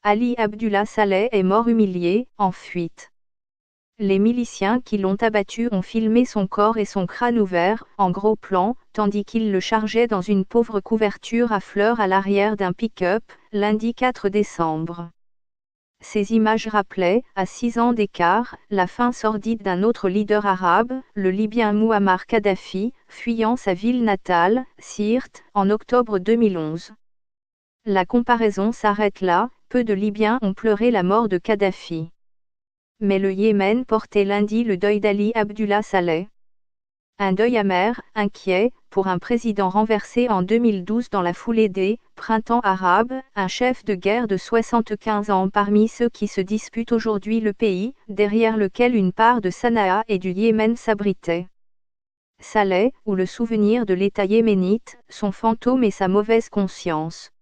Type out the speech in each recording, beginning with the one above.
Ali Abdullah Saleh est mort humilié, en fuite. Les miliciens qui l'ont abattu ont filmé son corps et son crâne ouvert, en gros plan, tandis qu'ils le chargeaient dans une pauvre couverture à fleurs à l'arrière d'un pick-up, lundi 4 décembre. Ces images rappelaient, à 6 ans d'écart, la fin sordide d'un autre leader arabe, le Libyen Mouammar Kadhafi, fuyant sa ville natale, Sirte, en octobre 2011. La comparaison s'arrête là, peu de Libyens ont pleuré la mort de Kadhafi. Mais le Yémen portait lundi le deuil d'Ali Abdullah Saleh. Un deuil amer, inquiet, pour un président renversé en 2012 dans la foulée des « printemps arabes », un chef de guerre de 75 ans parmi ceux qui se disputent aujourd'hui le pays, derrière lequel une part de Sanaa et du Yémen s'abritait. Saleh, ou le souvenir de l'État yéménite, son fantôme et sa mauvaise conscience.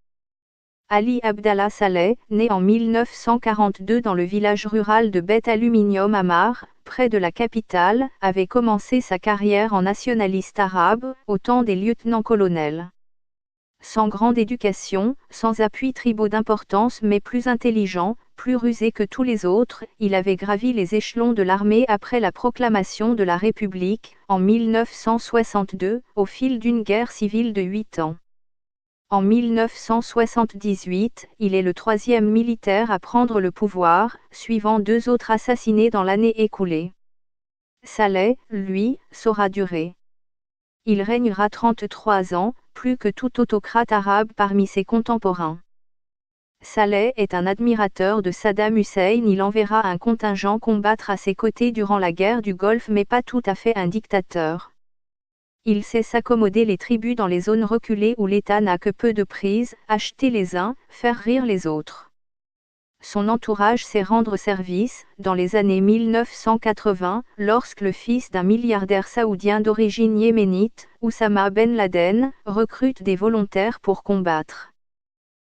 Ali Abdallah Saleh, né en 1942 dans le village rural de Beth Aluminium Ammar, près de la capitale, avait commencé sa carrière en nationaliste arabe, au temps des lieutenants-colonels. Sans grande éducation, sans appuis tribaux d'importance mais plus intelligent, plus rusé que tous les autres, il avait gravi les échelons de l'armée après la proclamation de la République, en 1962, au fil d'une guerre civile de 8 ans. En 1978, il est le troisième militaire à prendre le pouvoir, suivant 2 autres assassinés dans l'année écoulée. Saleh, lui, saura durer. Il régnera 33 ans, plus que tout autocrate arabe parmi ses contemporains. Saleh est un admirateur de Saddam Hussein. Il enverra un contingent combattre à ses côtés durant la guerre du Golfe mais pas tout à fait un dictateur. Il sait s'accommoder les tribus dans les zones reculées où l'État n'a que peu de prise, acheter les uns, faire rire les autres. Son entourage sait rendre service, dans les années 1980, lorsque le fils d'un milliardaire saoudien d'origine yéménite, Oussama Ben Laden, recrute des volontaires pour combattre.